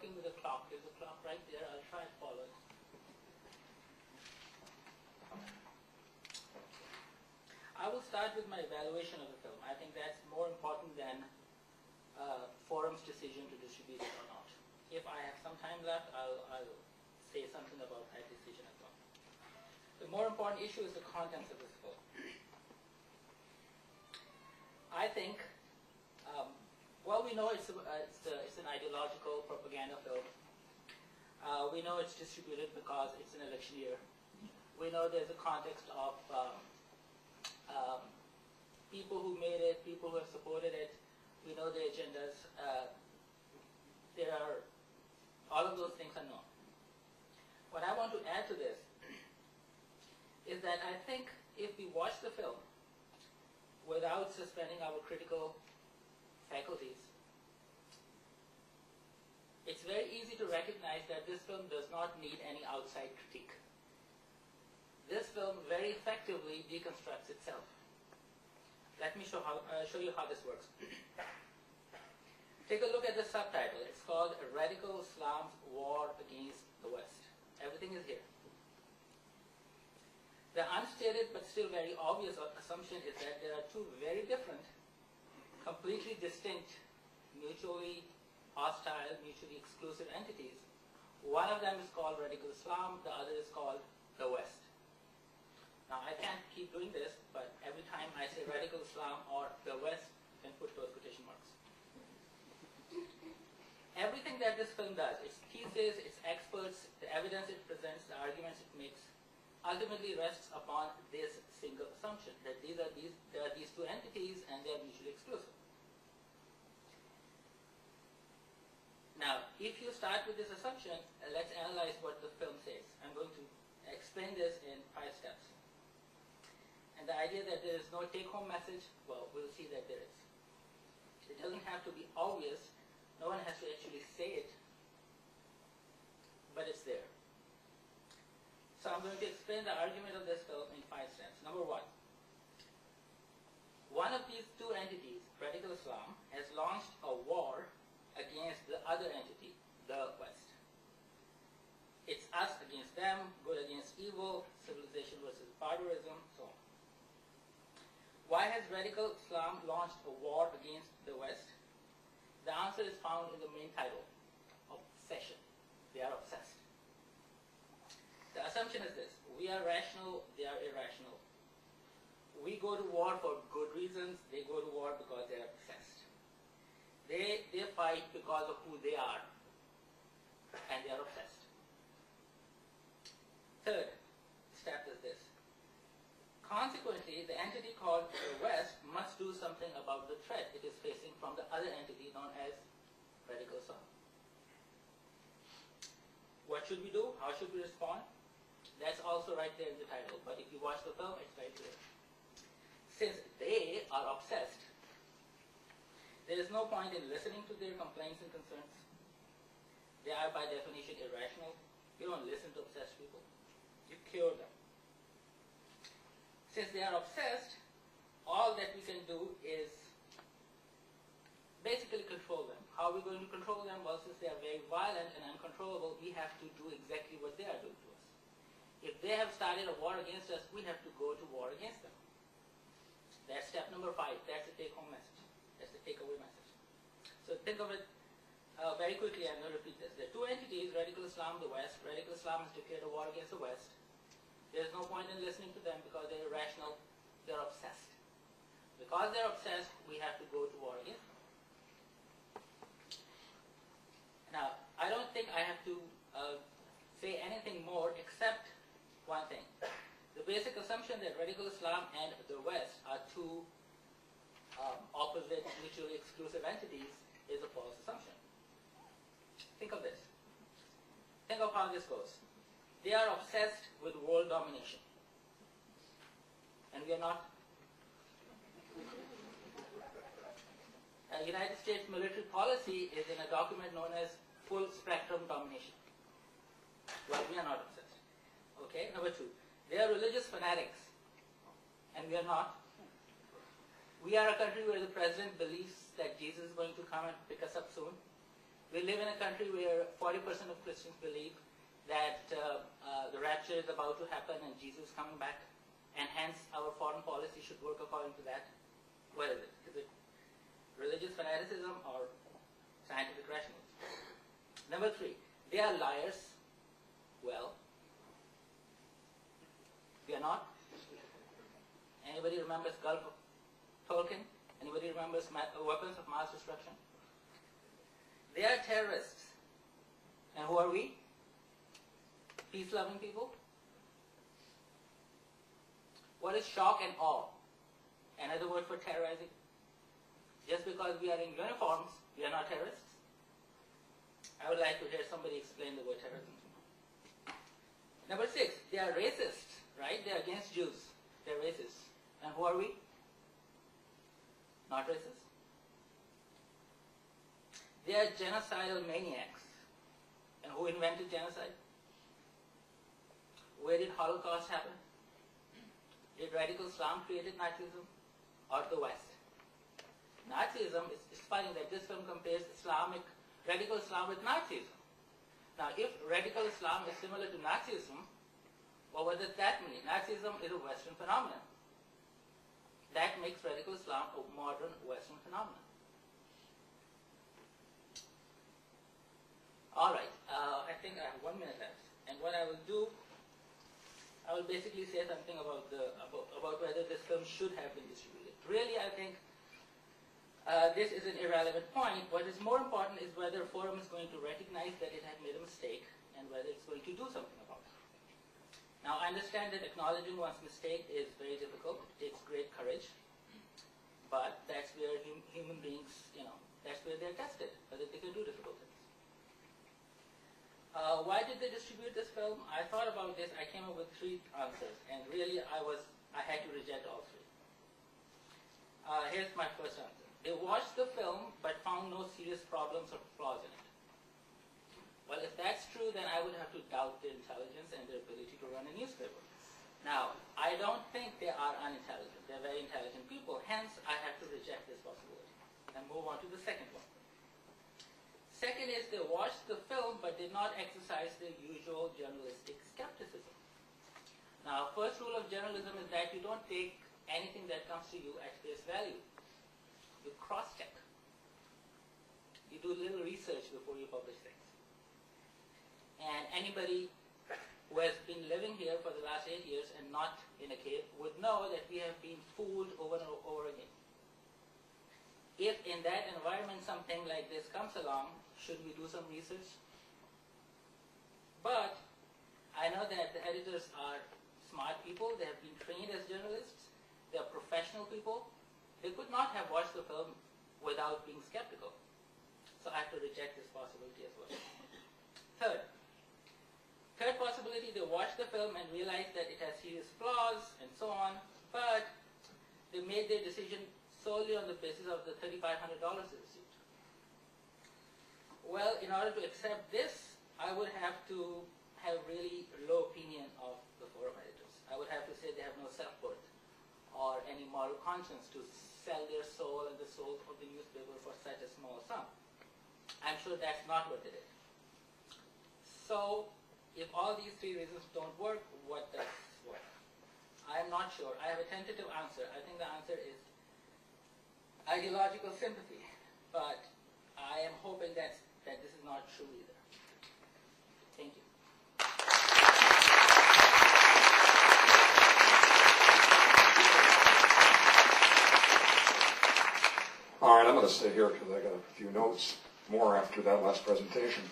working with a clock. There's a clock right there. I'll try and follow it. I will start with my evaluation of the film. I think that's more important than forum's decision to distribute it or not. If I have some time left, I'll say something about that decision as well. The more important issue is the contents of this film. I think, well, we know it's an ideological propaganda film. We know it's distributed because it's an election year. We know there's a context of people who made it, people who have supported it. We know the agendas. All of those things are known. What I want to add to this is that I think if we watch the film without suspending our critical faculties, it's very easy to recognize that this film does not need any outside critique. This film very effectively deconstructs itself. Let me show you how this works. Take a look at the subtitle. It's called Radical Islam's War Against the West. Everything is here. The unstated but still very obvious assumption is that there are two very different, completely distinct, mutually hostile, mutually exclusive entities. One of them is called Radical Islam, the other is called the West. Now I can't keep doing this, but every time I say Radical Islam or the West, you can put those quotation marks. Everything that this film does, its thesis, its experts, the evidence it presents, the arguments it makes, ultimately rests upon this single assumption, that there are these two entities and they are mutually exclusive. Now, if you start with this assumption, let's analyze what the film says. I'm going to explain this in 5 steps. And the idea that there is no take-home message, well, we'll see that there is. It doesn't have to be obvious. No one has to actually say it, but it's there. So I'm going to explain the argument of this film in 5 steps. Number 1. One of these two entities, Radical Islam, has launched a war against the other entity, the West. It's us against them, good against evil, civilization versus barbarism, so on. Why has Radical Islam launched a war against the West? The answer is found in the main title, obsession. They are obsessed. The assumption is this: we are rational, they are irrational. We go to war for good reasons, they go to war because they are obsessed. They fight because of who they are, and they are obsessed. Third step is this: consequently, the entity called the West must do something about the threat it is facing from the other entity known as Radical Islam. What should we do? How should we respond? That's also right there in the title, but if you watch the film, it's very clear. Since they are obsessed, there is no point in listening to their complaints and concerns. They are by definition irrational. You don't listen to obsessed people. You cure them. Since they are obsessed, all that we can do is basically control them. How are we going to control them? Well, since they are very violent and uncontrollable, we have to do exactly what they are doing to us. If they have started a war against us, we have to go to war against them. That's step number 5. That's the take-home message. That's the takeaway message. So think of it very quickly. I'm going to repeat this. There are two entities, Radical Islam, the West. Radical Islam has declared a war against the West. There's no point in listening to them because they're irrational, they're obsessed. Because they're obsessed, we have to go to war against them. Now, I don't think I have to say anything more except one thing. The basic assumption that Radical Islam and the West are two opposite, mutually exclusive entities is a false assumption. Think of this. Think of how this goes. They are obsessed with world domination. And we are not. United States military policy is in a document known as full spectrum domination. Well, we are not obsessed. Okay, number 2. They are religious fanatics. And we are not. We are a country where the president believes that Jesus is going to come and pick us up soon. We live in a country where 40% of Christians believe that the rapture is about to happen and Jesus is coming back, and hence our foreign policy should work according to that. What is it? Is it religious fanaticism or scientific rationalism? Number 3, they are liars. Well, we are not. Anybody remembers Gulf of Tolkien? Anybody remembers weapons of mass destruction? They are terrorists. And who are we? Peace-loving people. What is shock and awe? Another word for terrorizing. Just because we are in uniforms, we are not terrorists. I would like to hear somebody explain the word terrorism. Number 6, they are racist, right? They are against Jews. They are racist. And who are we? Not racist. They are genocidal maniacs. And who invented genocide? Where did Holocaust happen? Did radical Islam create Nazism or the West? Nazism, it's funny that this film compares radical Islam with Nazism. Now, if radical Islam is similar to Nazism, well, what does that mean? Nazism is a Western phenomenon. That makes radical Islam a modern Western phenomenon. All right, I think I have 1 minute left. And what I will do, I will basically say something about whether this film should have been distributed. Really, I think this is an irrelevant point. What is more important is whether Forum is going to recognize that it had made a mistake and whether it's going to do something about it. Now, I understand that acknowledging one's mistake is very difficult. It takes great courage. But that's where human beings, that's where they're tested, whether they can do difficult things. Why did they distribute this film? I thought about this. I came up with 3 answers, and really I had to reject all 3. Here's my first answer. They watched the film but found no serious problems or flaws in it. Well, if that's true, then I would have to doubt their intelligence and their ability to run a newspaper. Now, I don't think they are unintelligent. They're very intelligent people. Hence, I have to reject this possibility and move on to the second one. Second is they watched the film but did not exercise their usual journalistic skepticism. Now, first rule of journalism is that you don't take anything that comes to you at face value. You cross-check. You do a little research before you publish things. And anybody who has been living here for the last 8 years and not in a cave would know that we have been fooled over and over again. If in that environment something like this comes along, should we do some research? But I know that the editors are smart people. They have been trained as journalists. They are professional people. They could not have watched the film without being skeptical. So I have to reject this possibility as well. Third possibility, they watched the film and realized that it has serious flaws and so on, but they made their decision solely on the basis of the $3,500 they received. Well, in order to accept this, I would have to have really low opinion of the Forum editors. I would have to say they have no self-worth or any moral conscience to sell their soul and the souls of the newspaper for such a small sum. I'm sure that's not what they did. So, if all these 3 reasons don't work, what does work? I'm not sure. I have a tentative answer. I think the answer is ideological sympathy, but I am hoping that this is not true either. Thank you. All right, I'm going to stay here because I got a few notes more after that last presentation.